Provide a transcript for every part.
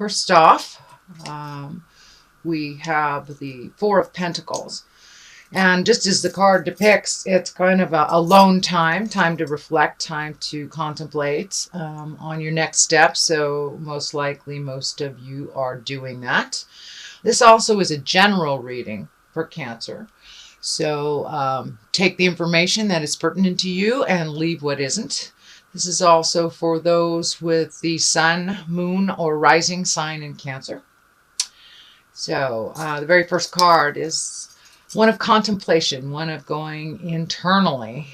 first off, we have the Four of Pentacles. And just as the card depicts, it's kind of a alone time to reflect, time to contemplate on your next step. So most likely, most of you are doing that. This also is a general reading for Cancer. So take the information that is pertinent to you and leave what isn't. This is also for those with the sun, moon, or rising sign in Cancer. So the very first card is one of contemplation, one of going internally,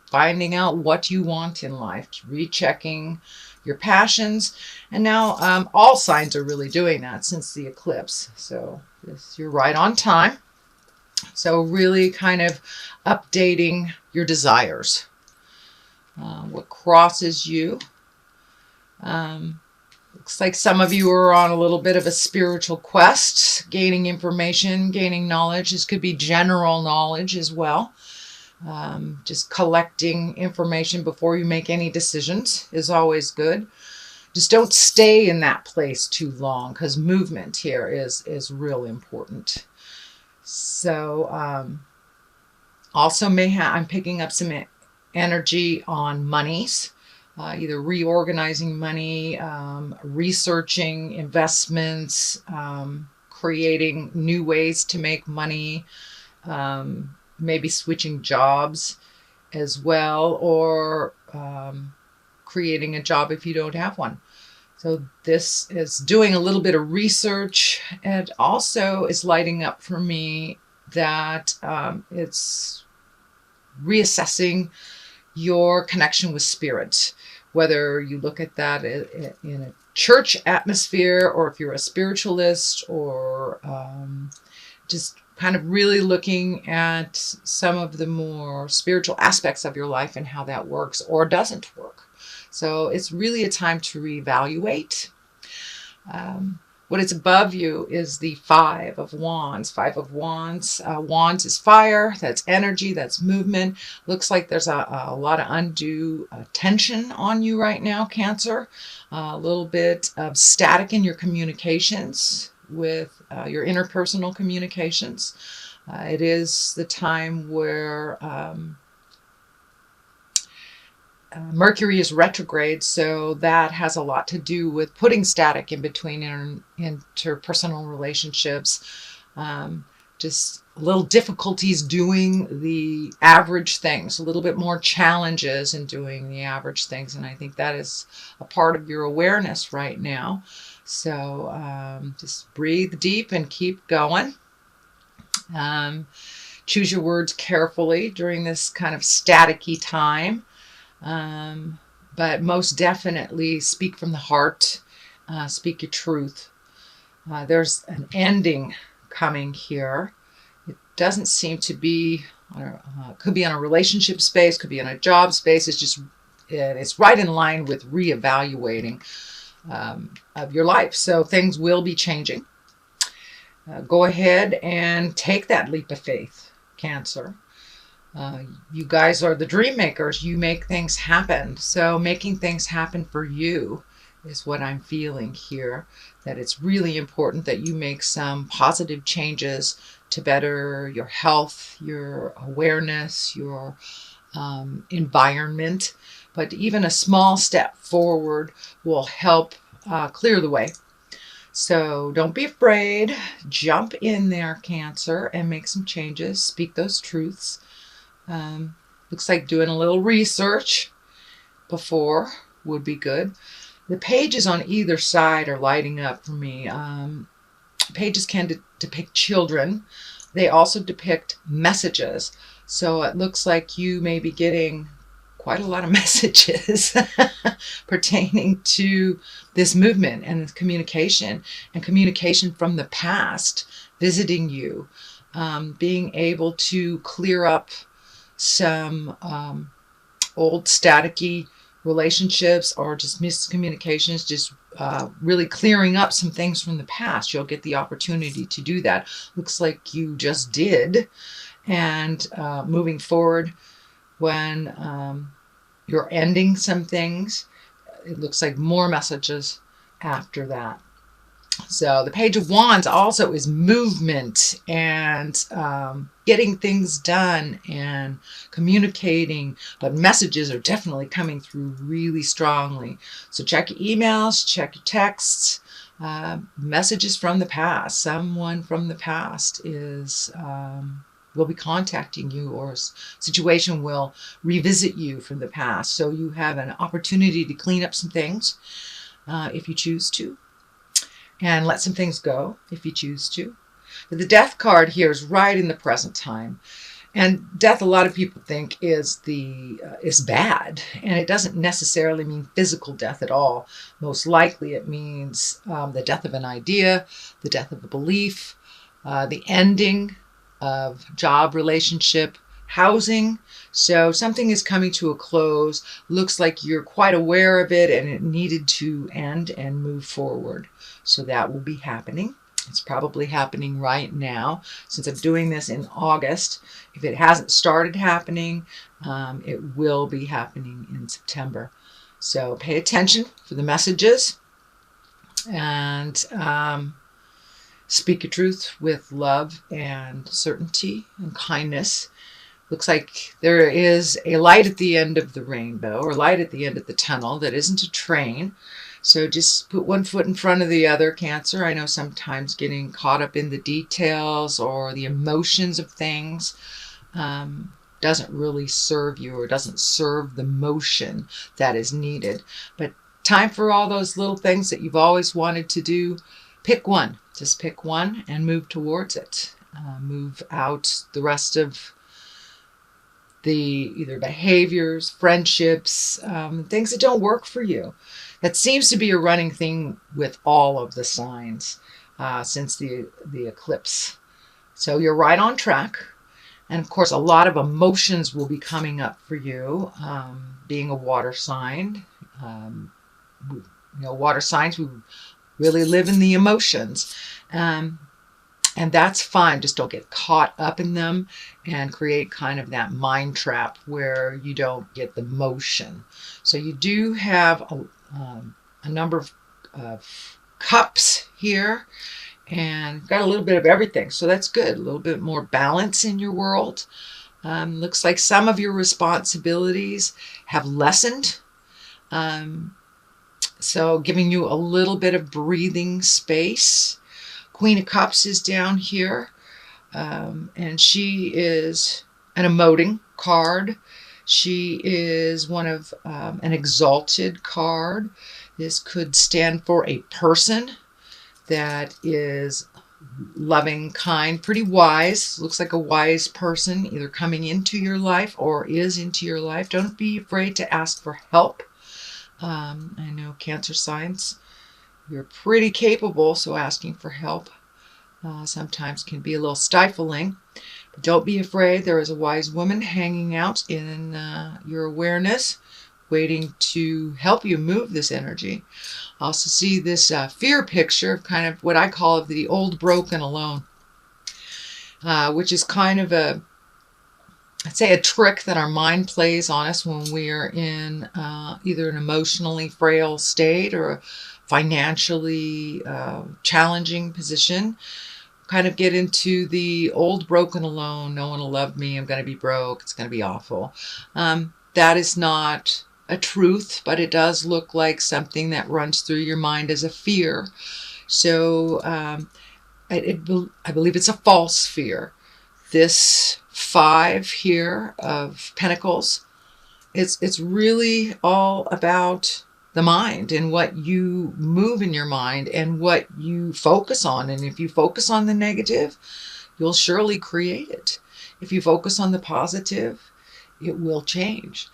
finding out what you want in life, rechecking your passions. And now all signs are really doing that since the eclipse. So you're right on time. So really kind of updating your desires, what crosses you. Looks like some of you are on a little bit of a spiritual quest, gaining information, gaining knowledge. This could be general knowledge as well. Just collecting information before you make any decisions is always good. Just don't stay in that place too long, because movement here is real important. So also I'm picking up some energy on monies. Either reorganizing money, researching investments, creating new ways to make money, maybe switching jobs as well, or creating a job if you don't have one. So this is doing a little bit of research, and also is lighting up for me that it's reassessing your connection with spirit, whether you look at that in a church atmosphere, or if you're a spiritualist, or just kind of really looking at some of the more spiritual aspects of your life and how that works or doesn't work. So it's really a time to reevaluate. What is above you is the Five of Wands. Five of Wands. Wands is fire. That's energy. That's movement. Looks like there's a lot of undue tension on you right now, Cancer. A little bit of static in your communications with your interpersonal communications. It is the time where Mercury is retrograde, so that has a lot to do with putting static in between interpersonal relationships. Just little difficulties doing the average things, a little bit more challenges in doing the average things. And I think that is a part of your awareness right now. So just breathe deep and keep going. Choose your words carefully during this kind of staticky time. But most definitely speak from the heart, speak your truth. There's an ending coming here. It doesn't seem to be, could be on a relationship space, could be on a job space. It's right in line with reevaluating of your life. So things will be changing. Go ahead and take that leap of faith, Cancer. You guys are the dream makers. You make things happen. So making things happen for you is what I'm feeling here. That it's really important that you make some positive changes to better your health, your awareness, your environment. But even a small step forward will help clear the way. So don't be afraid. Jump in there, Cancer, and make some changes. Speak those truths. Looks like doing a little research before would be good. The pages on either side are lighting up for me. Pages can depict children. They also depict messages. So it looks like you may be getting quite a lot of messages pertaining to this movement and this communication, and communication from the past visiting you, being able to clear up some old staticky relationships or just miscommunications, just really clearing up some things from the past. You'll get the opportunity to do that. Looks like you just did. And moving forward, when you're ending some things, it looks like more messages after that. So the Page of Wands also is movement and getting things done and communicating, but messages are definitely coming through really strongly. So check your emails, check your texts, messages from the past. Someone from the past will be contacting you, or a situation will revisit you from the past. So you have an opportunity to clean up some things if you choose to, and let some things go if you choose to. But the Death card here is right in the present time. And death, a lot of people think is bad, and it doesn't necessarily mean physical death at all. Most likely it means the death of an idea, the death of a belief, the ending of job, relationship, housing. So something is coming to a close. Looks like you're quite aware of it and it needed to end and move forward. So that will be happening. It's probably happening right now. Since I'm doing this in August, if it hasn't started happening, it will be happening in September. So pay attention for the messages and speak your truth with love and certainty and kindness. Looks like there is a light at the end of the rainbow, or light at the end of the tunnel that isn't a train. So just put one foot in front of the other, Cancer. I know sometimes getting caught up in the details or the emotions of things doesn't really serve you, or doesn't serve the motion that is needed. But time for all those little things that you've always wanted to do. Pick one. Just pick one and move towards it. Move out the rest of the either behaviors, friendships, things that don't work for you. That seems to be a running thing with all of the signs since the eclipse. So you're right on track. And of course, a lot of emotions will be coming up for you, being a water sign. Water signs, we really live in the emotions. And that's fine. Just don't get caught up in them and create kind of that mind trap where you don't get the motion. So you do have a number of cups here, and got a little bit of everything. So that's good. A little bit more balance in your world. Looks like some of your responsibilities have lessened. So giving you a little bit of breathing space. Queen of Cups is down here, and she is an emoting card. She is one of an exalted card. This could stand for a person that is loving, kind, pretty wise. Looks like a wise person either coming into your life or is into your life. Don't be afraid to ask for help. I know Cancer signs, you're pretty capable, so asking for help sometimes can be a little stifling. But don't be afraid. There is a wise woman hanging out in your awareness, waiting to help you move this energy. Also see this fear picture, kind of what I call the old, broken, alone, which is kind of I'd say a trick that our mind plays on us when we are in either an emotionally frail state or a financially challenging position. Kind of get into the old, broken, alone. No one will love me. I'm going to be broke. It's going to be awful. That is not a truth, but it does look like something that runs through your mind as a fear. So I believe it's a false fear. This 5 here of Pentacles, it's really all about the mind and what you move in your mind and what you focus on. And if you focus on the negative, you'll surely create it. If you focus on the positive, it will change.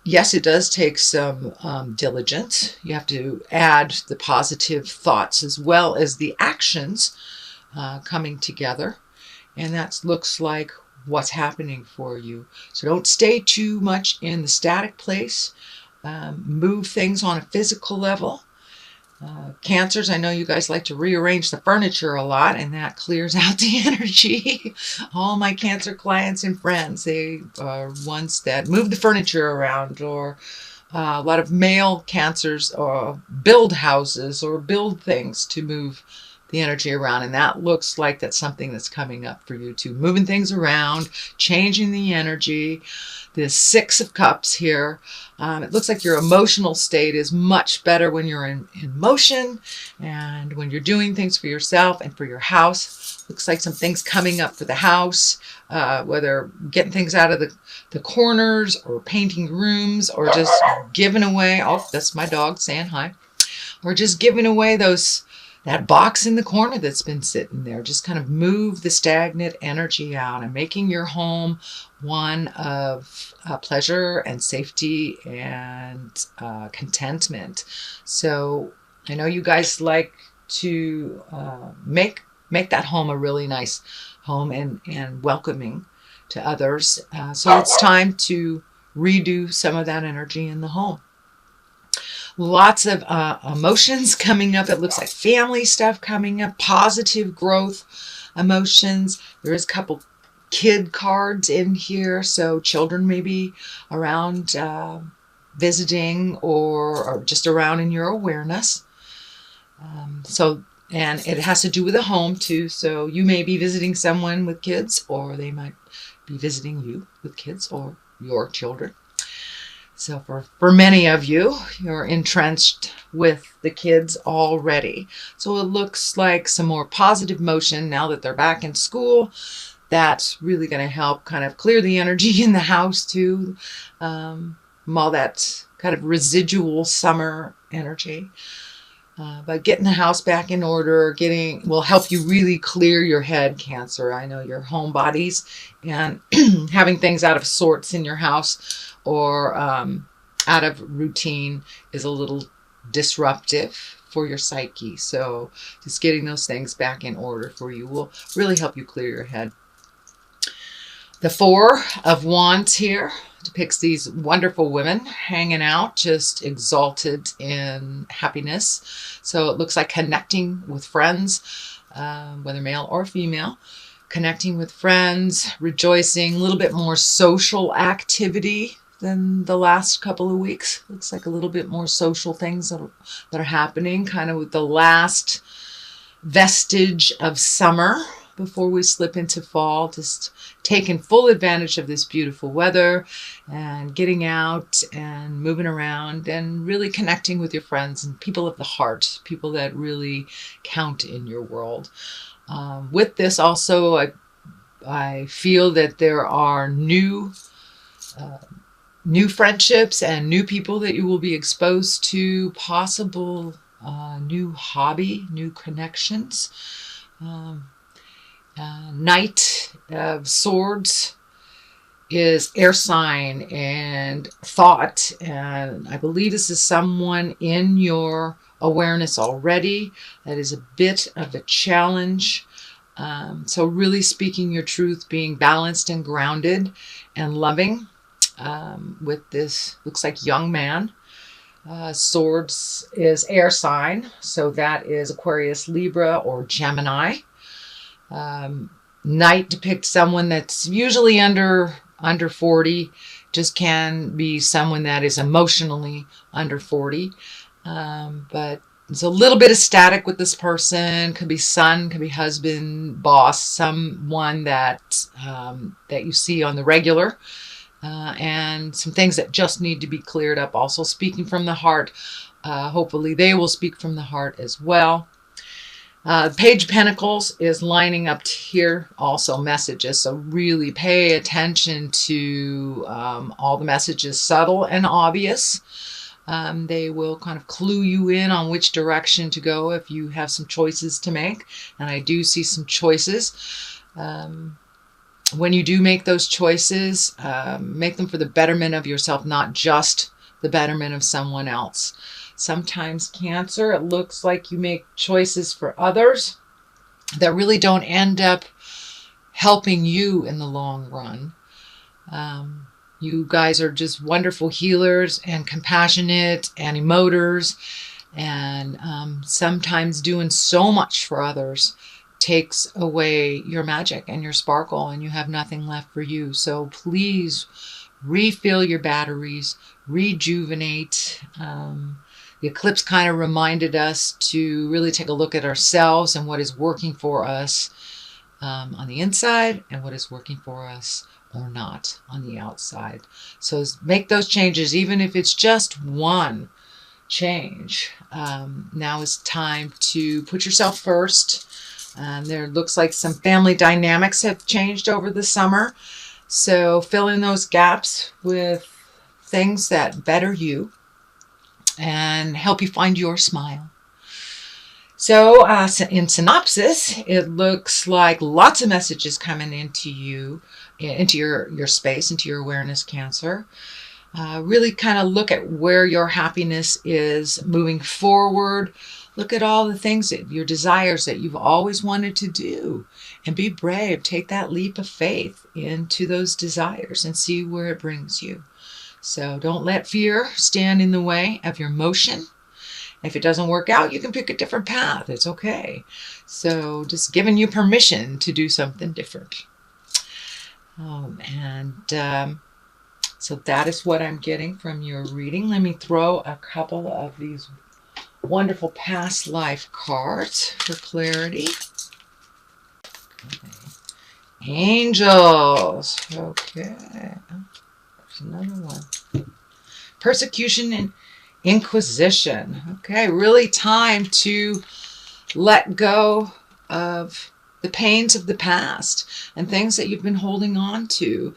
Yes, it does take some diligence. You have to add the positive thoughts as well as the actions coming together. And that looks like what's happening for you. So don't stay too much in the static place. Move things on a physical level. Cancers, I know you guys like to rearrange the furniture a lot, and that clears out the energy. All my Cancer clients and friends, they are ones that move the furniture around or A lot of male cancers build houses or build things to move the energy around, and that looks like that's something that's coming up for you too. Moving things around, changing the energy. This Six of Cups here, it looks like your emotional state is much better when you're in motion and when you're doing things for yourself and for your house. Looks like some things coming up for the house, whether getting things out of the corners or painting rooms or just giving away. Oh, that's my dog saying hi. Or just giving away that box in the corner that's been sitting there. Just kind of move the stagnant energy out and making your home one of pleasure and safety and contentment. So I know you guys like to make that home a really nice home and welcoming to others. So it's time to redo some of that energy in the home. Lots of emotions coming up. It looks like family stuff coming up, positive growth emotions. There is a couple kid cards in here, so children may be around visiting or just around in your awareness. And it has to do with a home too, so you may be visiting someone with kids, or they might be visiting you with kids or your children. So for many of you, you're entrenched with the kids already. So it looks like some more positive motion now that they're back in school. That's really going to help kind of clear the energy in the house too. All that kind of residual summer energy. But getting the house back in order, will help you really clear your head, Cancer. I know your home bodies and having things out of sorts in your house or out of routine is a little disruptive for your psyche. So just getting those things back in order for you will really help you clear your head. The Four of Wands here depicts these wonderful women hanging out, just exalted in happiness. So it looks like connecting with friends, whether male or female, connecting with friends, rejoicing, a little bit more social activity than the last couple of weeks. Looks like a little bit more social things that are happening, kind of with the last vestige of summer before we slip into fall, just taking full advantage of this beautiful weather and getting out and moving around and really connecting with your friends and people of the heart, people that really count in your world. With this also, I feel that there are new friendships and new people that you will be exposed to, possible new hobby, new connections. Knight of Swords is air sign and thought, and I believe this is someone in your awareness already. That is a bit of a challenge. So really speaking your truth, being balanced and grounded and loving with this, looks like young man. Swords is air sign, so that is Aquarius, Libra, or Gemini. Knight depicts someone that's usually under 40, just can be someone that is emotionally under 40. But it's a little bit of static with this person. Could be son, could be husband, boss, someone that you see on the regular. And some things that just need to be cleared up. Also speaking from the heart. Hopefully they will speak from the heart as well. Page of Pentacles is lining up here, also messages. So really pay attention to all the messages, subtle and obvious. They will kind of clue you in on which direction to go if you have some choices to make. And I do see some choices. When you do make those choices, make them for the betterment of yourself, not just the betterment of someone else. Sometimes, Cancer, it looks like you make choices for others that really don't end up helping you in the long run. You guys are just wonderful healers and compassionate and emoters, and sometimes doing so much for others takes away your magic and your sparkle, and you have nothing left for you. So please refill your batteries, rejuvenate. The eclipse kind of reminded us to really take a look at ourselves and what is working for us on the inside and what is working for us or not on the outside. So make those changes, even if it's just one change. Now is time to put yourself first. There looks like some family dynamics have changed over the summer. So fill in those gaps with things that better you and help you find your smile. So in synopsis, it looks like lots of messages coming into you, into your space, into your awareness, Cancer. Really kind of look at where your happiness is moving forward. Look at all the things, your desires that you've always wanted to do, and be brave. Take that leap of faith into those desires and see where it brings you. So don't let fear stand in the way of your motion. If it doesn't work out, you can pick a different path. It's okay. So just giving you permission to do something different. So that is what I'm getting from your reading. Let me throw a couple of these wonderful past life cards for clarity. Okay. Angels. Okay. There's another one. Persecution and Inquisition. Okay, really time to let go of the pains of the past and things that you've been holding on to.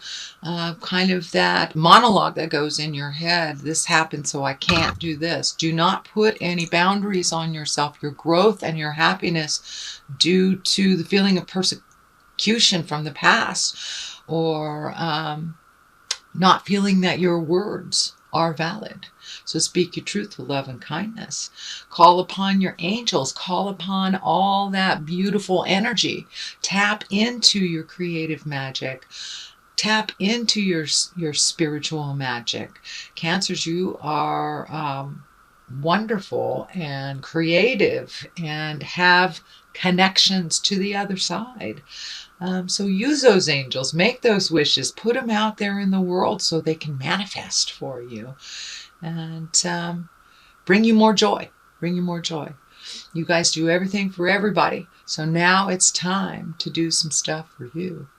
Kind of that monologue that goes in your head. This happened, so I can't do this. Do not put any boundaries on yourself. Your growth and your happiness due to the feeling of persecution from the past, or not feeling that your words are valid. So speak your truth with love and kindness. Call upon your angels. Call upon all that beautiful energy. Tap into your creative magic. Tap into your spiritual magic. Cancers, you are wonderful and creative and have connections to the other side. So use those angels. Make those wishes. Put them out there in the world so they can manifest for you. And bring you more joy. Bring you more joy. You guys do everything for everybody. So now it's time to do some stuff for you.